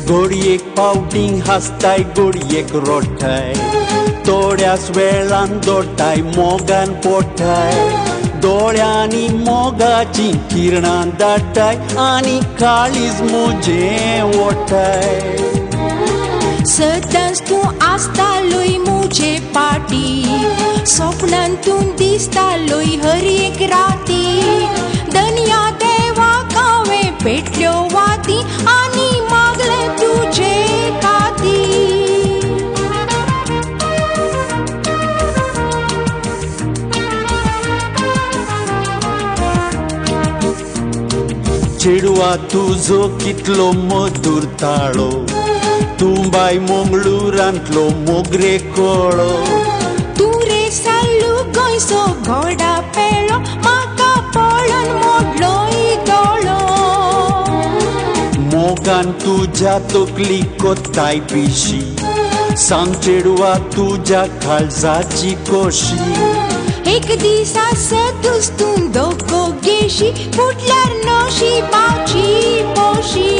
गोडी एक पावटींग हासताय गोडी एक रोठाय थोड्याच वेळान दोटाय मोगान पोटाय दोळ्यांनी मोगाची किरणां दाटाय आनी काळीज मुजे ओटाय सदांच तूं आसतालोय मुजे पाटी स्वप्नांतून दिसतालोय हर एक राती दनया देवाक हांवें पेटल्यो वाती आनी मागलें तुजे खाती चेडवा तुजो कितलो मधुर ताळो तूं बाय मंगळुरांतलो मोगरे कळो तूं रे साल्लू गोंयचो घोडा पेळो म्हाका पळोवन मोडलोय दोळो मोगान तुज्या तकली कोत्ताय पिशी सांग चेडवा तुज्या काळजाची कोशी एक दिसा सदूस तूं दोको गेशी फुटल्यार नशिबाची पोशी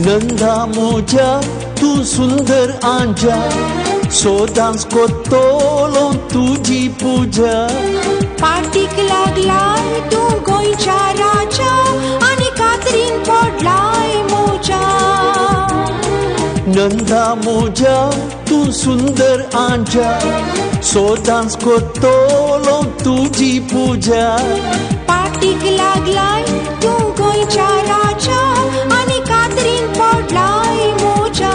नंदा मोजा तूं सुंदर आंजा सोदांच कोत्तोलो तुजी पुजा पाटीक लागलाय तूं गोंयच्या राजा आनी कातरीन पडलाय मोजा नंदा मोजा तूं सुंदर आंजा सोदांच कोत्तोलो तुजी पुजा पाटीक लागलाय तूं गोंयच्या राजा आनी कातरीन पडलाय मोजा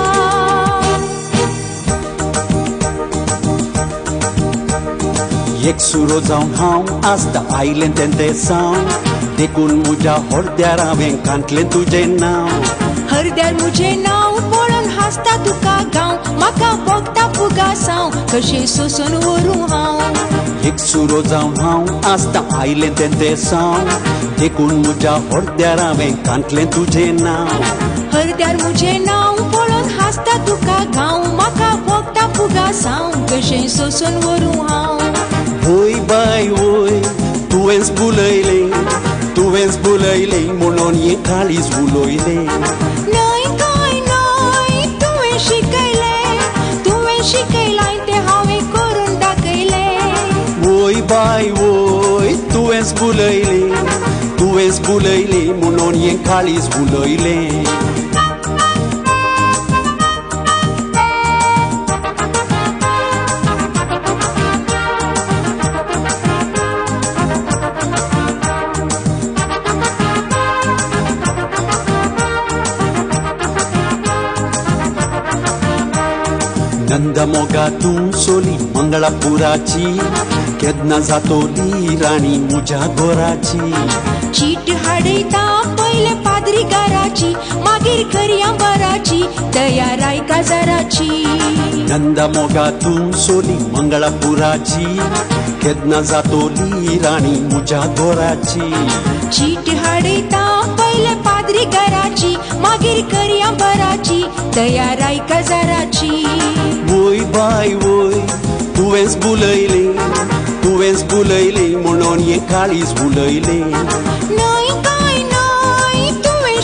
एक सुरो जावन हांव आसता आयलें तेन्ना सावन देखून म्हज्या हरद्यार हांवें घातलें तुजें नांव हरद्यार मुजें नांव पळोवन हांसता तुका गांव म्हाका भोगता फुगा साव कशें सोंसून व्हरूं हांव एक सुरो जावन हांव आसता आयलें तेन्ना सावन देखून म्हज्या हरद्यार हांवें घातलें तुजें नांव हरद्यार मुजें नांव पळोवन हांसता तुका गांव म्हाका भोगता फुगा साव कशें सोंसून व्हरूं हांव वोय बाय वोय तुवेंच बुलयलें म्हणून हें काळीज उलयलें न्हय काय न्हय तुवें शिकयलाय तें हांवें करून दाखयलें वोय बाय वोय तुवेंच बुलयलें म्हणून हें काळीज उलयलें नंदा मोगा तूं सोली मंगळापुराची केदना जातोली राणी म्हज्या घोराची चीट हाडयता पयले पाद्री गाराची मागीर करया बराची तयाराय काजाराची नंदा मोगा तूं सोली मंगळापुराची केदना जातोली राणी म्हज्या घोराची चीट हाडयता पयले पाद्री गाराची मागीर करया बराची तयाराय काजाराची वोय बाय वोय तुवेंच बुलयलें म्हणून हें काळीज उलयलें न्हय काय न्हय तुवें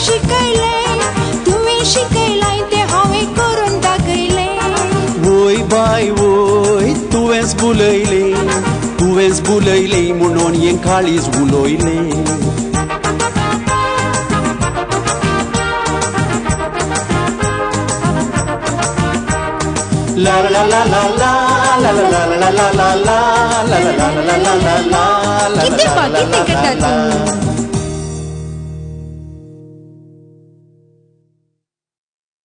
शिकयलाय तें हांवें करून दाखयलें वोय बाय वोय तुवेंच बुलयलें म्हणून हें काळीज उलयलें La la la la la la la la la la la la la la la la la la la la किती बाकी तिकट